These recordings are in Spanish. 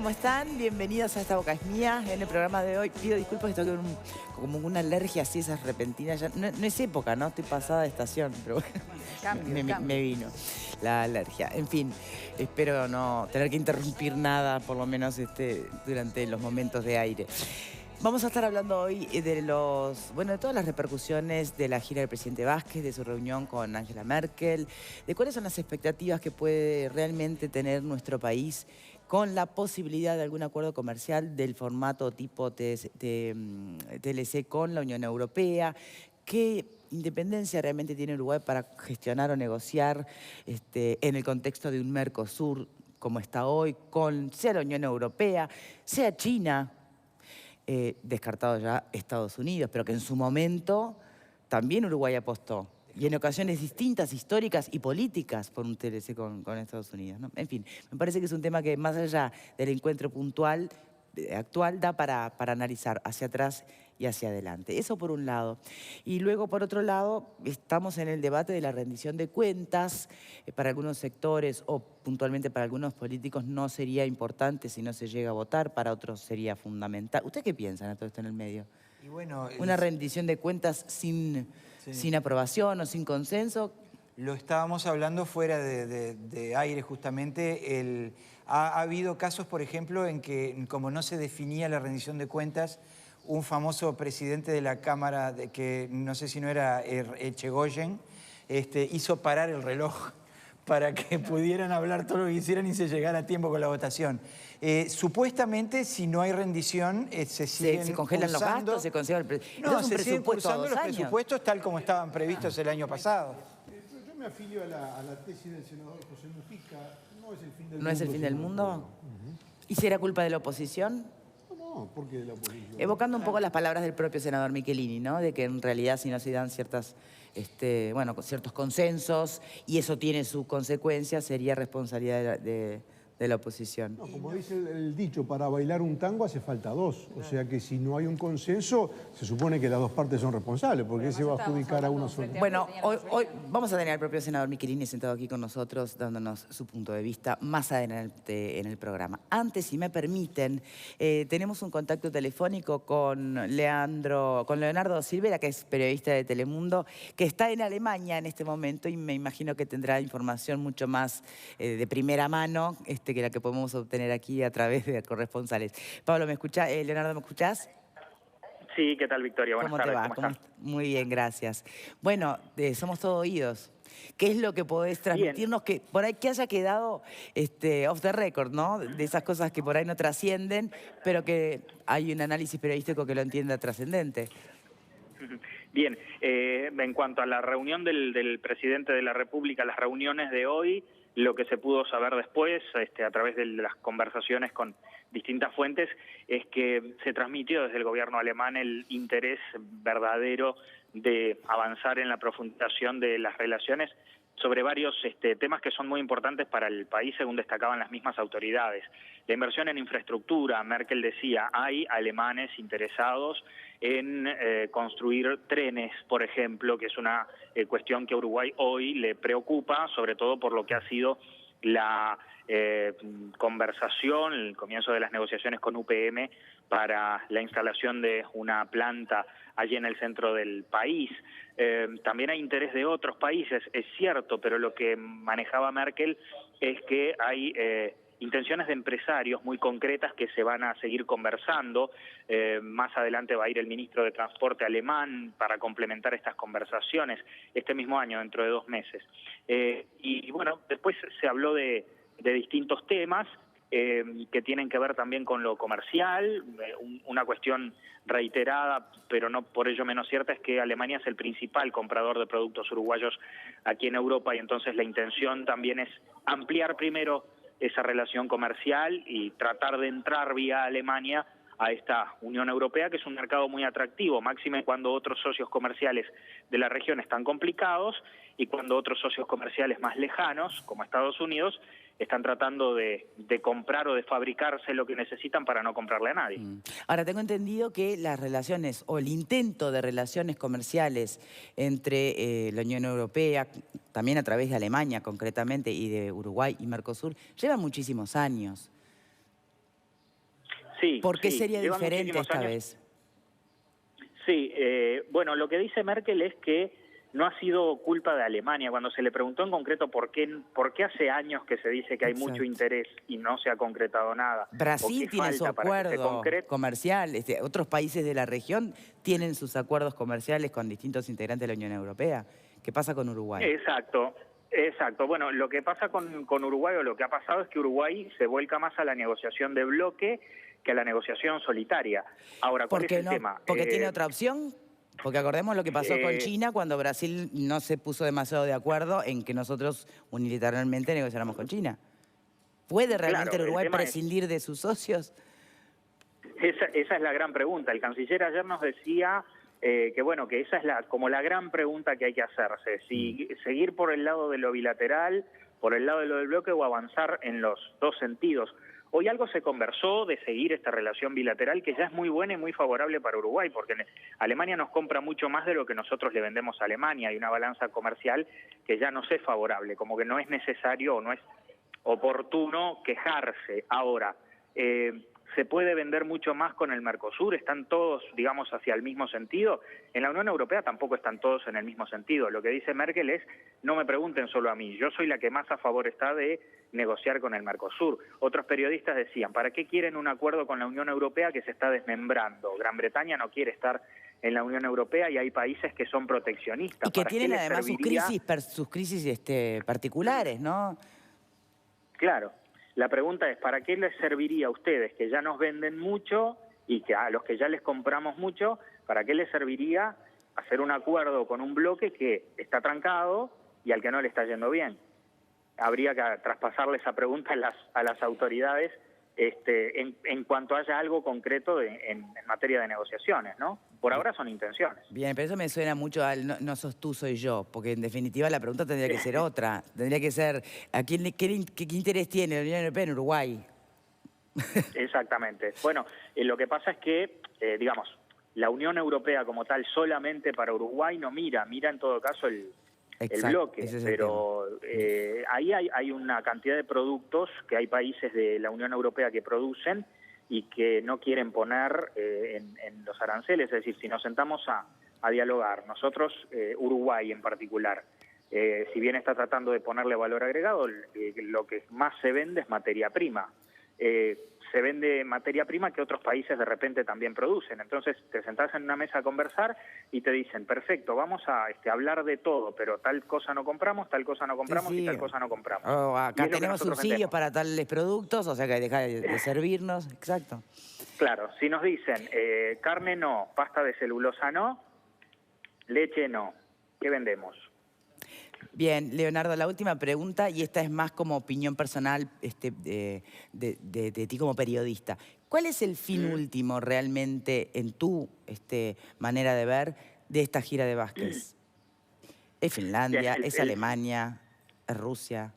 ¿cómo están? Bienvenidos a Esta Boca es Mía. En el programa de hoy pido disculpas que tengo como una alergia así, esas repentinas. Ya, no es época, ¿no? Estoy pasada de estación, pero bueno, me vino la alergia. En fin, espero no tener que interrumpir nada, por lo menos durante los momentos de aire. Vamos a estar hablando hoy de de todas las repercusiones de la gira del presidente Vázquez, de su reunión con Angela Merkel, de cuáles son las expectativas que puede realmente tener nuestro país con la posibilidad de algún acuerdo comercial del formato tipo TLC con la Unión Europea. ¿Qué independencia realmente tiene Uruguay para gestionar o negociar en el contexto de un Mercosur como está hoy, sea la Unión Europea, sea China? Descartado ya Estados Unidos, pero que en su momento también Uruguay apostó. Y en ocasiones distintas, históricas y políticas, por un TLC con Estados Unidos, ¿no? En fin, me parece que es un tema que más allá del encuentro puntual, actual, da para analizar hacia atrás y hacia adelante. Eso por un lado. Y luego, por otro lado, estamos en el debate de la rendición de cuentas. Para algunos sectores o puntualmente para algunos políticos no sería importante si no se llega a votar, para otros sería fundamental. ¿Usted qué piensa de todo esto en el medio? Y bueno, ¿Una rendición de cuentas sin aprobación o sin consenso? Lo estábamos hablando fuera de aire justamente. Ha habido casos, por ejemplo, en que como no se definía la rendición de cuentas, un famoso presidente de la Cámara, que no sé si no era Echegoyen, hizo parar el reloj para que pudieran hablar todo lo que quisieran y se llegara a tiempo con la votación. Supuestamente, si no hay rendición, se congelan los gastos, se consigue No, se siguen cursando los presupuestos tal como estaban previstos el año pasado. Yo me afilio a la tesis del senador José Mujica. No es el fin del mundo. ¿No es el fin del mundo? ¿Y será culpa de la oposición? No, ¿por qué de la oposición? Evocando un poco las palabras del propio senador Michelini, ¿no? De que en realidad si no se dan ciertos consensos y eso tiene sus consecuencias, sería responsabilidad de la oposición. No, como dice el dicho, para bailar un tango hace falta dos. O sea que si no hay un consenso, se supone que las dos partes son responsables, porque se va a adjudicar a uno solo. Bueno, hoy vamos a tener al propio senador Michelini sentado aquí con nosotros, dándonos su punto de vista más adelante en el programa. Antes, si me permiten, tenemos un contacto telefónico con Leonardo Silvera, que es periodista de Telemundo, que está en Alemania en este momento y me imagino que tendrá información mucho más de primera mano que la que podemos obtener aquí a través de corresponsales. Pablo, ¿me escuchás? Leonardo, ¿me escuchás? Sí, ¿qué tal, Victoria? Buenas tardes. ¿Cómo te va? Muy bien, gracias. Bueno, somos todo oídos. ¿Qué es lo que podés transmitirnos que por ahí que haya quedado off the record, ¿no? De esas cosas que por ahí no trascienden, pero que hay un análisis periodístico que lo entienda trascendente. Bien, en cuanto a la reunión del presidente de la República, las reuniones de hoy, lo que se pudo saber después, a través de las conversaciones con distintas fuentes, es que se transmitió desde el gobierno alemán el interés verdadero de avanzar en la profundización de las relaciones sobre varios temas que son muy importantes para el país, según destacaban las mismas autoridades. La inversión en infraestructura, Merkel decía, hay alemanes interesados en construir trenes, por ejemplo, que es una cuestión que a Uruguay hoy le preocupa, sobre todo por lo que ha sido la conversación, el comienzo de las negociaciones con UPM para la instalación de una planta allí en el centro del país. También hay interés de otros países, es cierto, pero lo que manejaba Merkel es que hay intenciones de empresarios muy concretas que se van a seguir conversando. Más adelante va a ir el ministro de Transporte alemán para complementar estas conversaciones este mismo año, dentro de 2 meses. Y bueno, después se habló de distintos temas que tienen que ver también con lo comercial. Una cuestión reiterada, pero no por ello menos cierta, es que Alemania es el principal comprador de productos uruguayos aquí en Europa y entonces la intención también es ampliar primero esa relación comercial y tratar de entrar vía Alemania a esta Unión Europea, que es un mercado muy atractivo, máxime cuando otros socios comerciales de la región están complicados y cuando otros socios comerciales más lejanos, como Estados Unidos, están tratando de comprar o de fabricarse lo que necesitan para no comprarle a nadie. Ahora, tengo entendido que las relaciones o el intento de relaciones comerciales entre la Unión Europea, también a través de Alemania concretamente, y de Uruguay y Mercosur, lleva muchísimos años. sí. ¿Por qué sí, sería lleva diferente muchísimos esta años. vez? Sí, bueno, lo que dice Merkel es que no ha sido culpa de Alemania. Cuando se le preguntó en concreto por qué hace años que se dice que hay mucho interés y no se ha concretado nada, o Brasil qué tiene su falta para que se acuerdo concrete. comercial, otros países de la región tienen sus acuerdos comerciales con distintos integrantes de la Unión Europea. ¿Qué pasa con Uruguay? Exacto. Bueno, lo que pasa con Uruguay, o lo que ha pasado, es que Uruguay se vuelca más a la negociación de bloque que a la negociación solitaria. Ahora, ¿cuál es el tema? ¿Porque tiene otra opción? Porque acordemos lo que pasó con China cuando Brasil no se puso demasiado de acuerdo en que nosotros unilateralmente negociáramos con China. ¿Puede realmente Claro, el Uruguay prescindir de sus socios? Esa es la gran pregunta. El canciller ayer nos decía que esa es como la gran pregunta que hay que hacerse. Si seguir por el lado de lo bilateral, por el lado de lo del bloque, o avanzar en los dos sentidos. Hoy algo se conversó de seguir esta relación bilateral, que ya es muy buena y muy favorable para Uruguay, porque Alemania nos compra mucho más de lo que nosotros le vendemos a Alemania. Hay una balanza comercial que ya nos es favorable, como que no es necesario o no es oportuno quejarse. Ahora, se puede vender mucho más con el Mercosur, están todos, digamos, hacia el mismo sentido. En la Unión Europea tampoco están todos en el mismo sentido. Lo que dice Merkel es, no me pregunten solo a mí, yo soy la que más a favor está de negociar con el Mercosur. Otros periodistas decían, ¿para qué quieren un acuerdo con la Unión Europea que se está desmembrando? Gran Bretaña no quiere estar en la Unión Europea y hay países que son proteccionistas. Y que tienen además sus crisis particulares, ¿no? Claro. La pregunta es, ¿para qué les serviría a ustedes, que ya nos venden mucho y que a los que ya les compramos mucho, para qué les serviría hacer un acuerdo con un bloque que está trancado y al que no le está yendo bien? Habría que traspasarle esa pregunta a las autoridades en cuanto haya algo concreto en materia de negociaciones, ¿no? Por ahora son intenciones. Bien, pero eso me suena mucho al no sos tú, soy yo, porque en definitiva la pregunta tendría que ser otra. Tendría que ser, ¿qué interés tiene la Unión Europea en Uruguay? Exactamente. Bueno, lo que pasa es que, digamos, la Unión Europea como tal solamente para Uruguay no mira en todo caso el bloque, pero ahí hay una cantidad de productos que hay países de la Unión Europea que producen y que no quieren poner en los aranceles. Es decir, si nos sentamos a dialogar, nosotros, Uruguay en particular, si bien está tratando de ponerle valor agregado, lo que más se vende es materia prima. Se vende materia prima que otros países de repente también producen. Entonces te sentás en una mesa a conversar y te dicen, perfecto, vamos a hablar de todo, pero tal cosa no compramos, tal cosa no compramos y tal cosa no compramos. Acá tenemos subsidios para tales productos, o sea que deja de servirnos, exacto. Claro, si nos dicen carne no, pasta de celulosa no, leche no, ¿qué vendemos? Bien, Leonardo, la última pregunta, y esta es más como opinión personal de ti como periodista. ¿Cuál es el fin último realmente, en tu manera de ver, de esta gira de Vázquez? ¿Es Finlandia? ¿Es Alemania? ¿Es Rusia?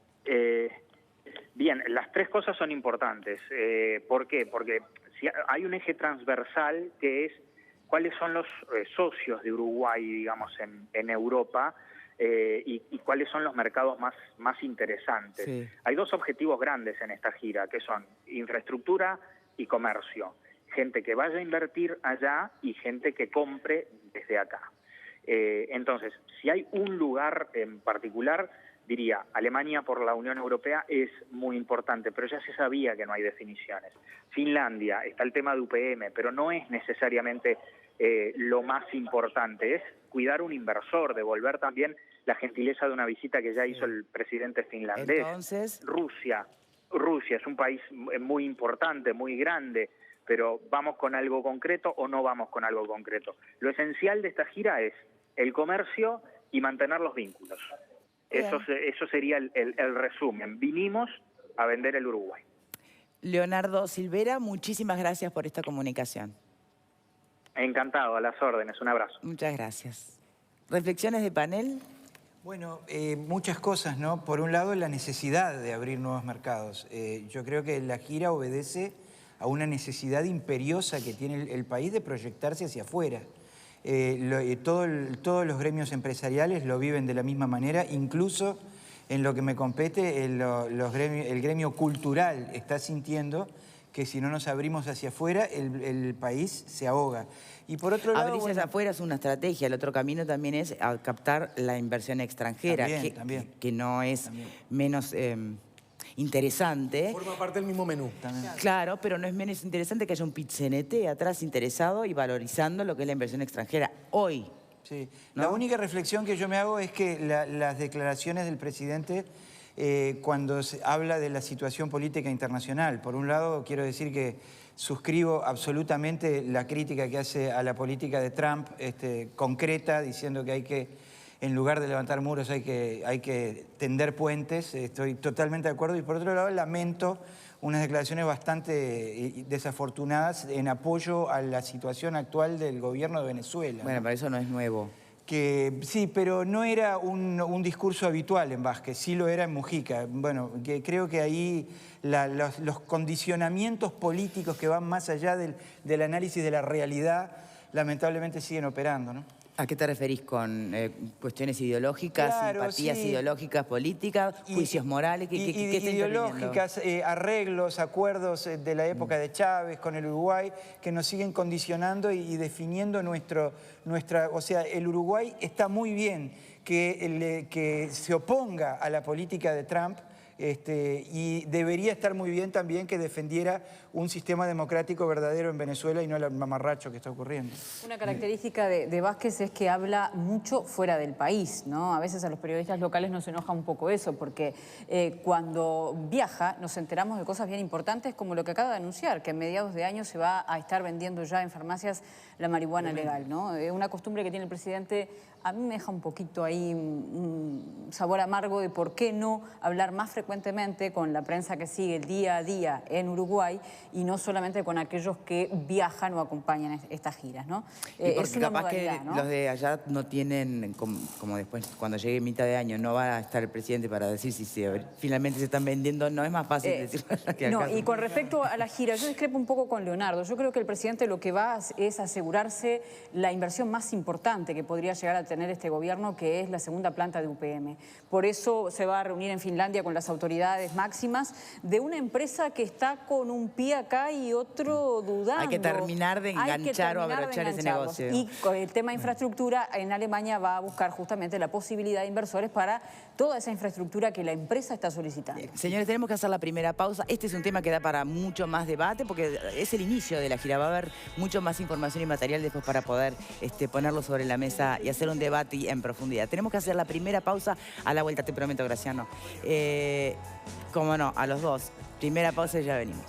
Bien, las tres cosas son importantes. ¿Por qué? Porque hay un eje transversal que es cuáles son los socios de Uruguay, digamos, en Europa, y cuáles son los mercados más interesantes. Sí. Hay dos objetivos grandes en esta gira, que son infraestructura y comercio. Gente que vaya a invertir allá y gente que compre desde acá. Entonces, si hay un lugar en particular, diría, Alemania por la Unión Europea es muy importante, pero ya se sabía que no hay definiciones. Finlandia, está el tema de UPM, pero no es necesariamente lo más importante, es cuidar un inversor, devolver también la gentileza de una visita que ya hizo el presidente finlandés. Entonces, Rusia es un país muy importante, muy grande, pero ¿vamos con algo concreto o no vamos con algo concreto? Lo esencial de esta gira es el comercio y mantener los vínculos. Eso sería el resumen. Vinimos a vender el Uruguay. Leonardo Silvera, muchísimas gracias por esta comunicación. Encantado, a las órdenes. Un abrazo. Muchas gracias. ¿Reflexiones de panel? Bueno, muchas cosas, ¿no? Por un lado, la necesidad de abrir nuevos mercados. Yo creo que la gira obedece a una necesidad imperiosa que tiene el país de proyectarse hacia afuera. Todos los gremios empresariales lo viven de la misma manera, incluso en lo que me compete, el gremio cultural está sintiendo que si no nos abrimos hacia afuera, el país se ahoga. Y por otro lado... Abrirse hacia afuera es una estrategia. El otro camino también es captar la inversión extranjera, que no es menos interesante. Forma parte del mismo menú. También. Claro, pero no es menos interesante que haya un PIT-CNT atrás interesado y valorizando lo que es la inversión extranjera hoy. Sí. ¿No? La única reflexión que yo me hago es que las declaraciones del presidente cuando se habla de la situación política internacional. Por un lado, quiero decir que suscribo absolutamente la crítica que hace a la política de Trump, concreta, diciendo que hay que, en lugar de levantar muros, hay que tender puentes. Estoy totalmente de acuerdo. Y por otro lado, lamento unas declaraciones bastante desafortunadas en apoyo a la situación actual del gobierno de Venezuela. Bueno, pero eso no es nuevo. Sí, pero no era un discurso habitual en Vázquez, sí lo era en Mujica. Bueno, creo que ahí los condicionamientos políticos que van más allá del análisis de la realidad, lamentablemente siguen operando, ¿no? ¿A qué te referís con cuestiones ideológicas, simpatías ideológicas, políticas, juicios morales? ¿Qué ideológicas, arreglos, acuerdos de la época de Chávez con el Uruguay que nos siguen condicionando y definiendo nuestra... O sea, el Uruguay está muy bien que se oponga a la política de Trump, y debería estar muy bien también que defendiera un sistema democrático verdadero en Venezuela y no el mamarracho que está ocurriendo. Una característica de Vázquez es que habla mucho fuera del país, ¿no? A veces a los periodistas locales nos enoja un poco eso, porque cuando viaja nos enteramos de cosas bien importantes como lo que acaba de anunciar, que a mediados de año se va a estar vendiendo ya en farmacias la marihuana legal, ¿no? Una costumbre que tiene el presidente, a mí me deja un poquito ahí un sabor amargo de por qué no hablar más frecuentemente con la prensa que sigue el día a día en Uruguay y no solamente con aquellos que viajan o acompañan estas giras, ¿no? Es una capaz modalidad, que, ¿no? Los de allá no tienen, como después, cuando llegue mitad de año, no va a estar el presidente para decir si finalmente se están vendiendo, no es más fácil decirlo que acá. No, y con respecto a la gira, yo discrepo un poco con Leonardo. Yo creo que el presidente lo que va es asegurarse la inversión más importante que podría llegar a tener este gobierno, que es la segunda planta de UPM. Por eso se va a reunir en Finlandia con las autoridades máximas de una empresa que está con un pie acá y otro dudando. Hay que terminar de enganchar o abrochar ese negocio. Y con el tema de infraestructura, en Alemania va a buscar justamente la posibilidad de inversores para toda esa infraestructura que la empresa está solicitando. Señores, tenemos que hacer la primera pausa. Este es un tema que da para mucho más debate porque es el inicio de la gira. Va a haber mucho más información y material después para poder ponerlo sobre la mesa y hacer un debate en profundidad. Tenemos que hacer la primera pausa. A la vuelta, te prometo, Graciano. Cómo no, a los dos. Primera pausa y ya venimos.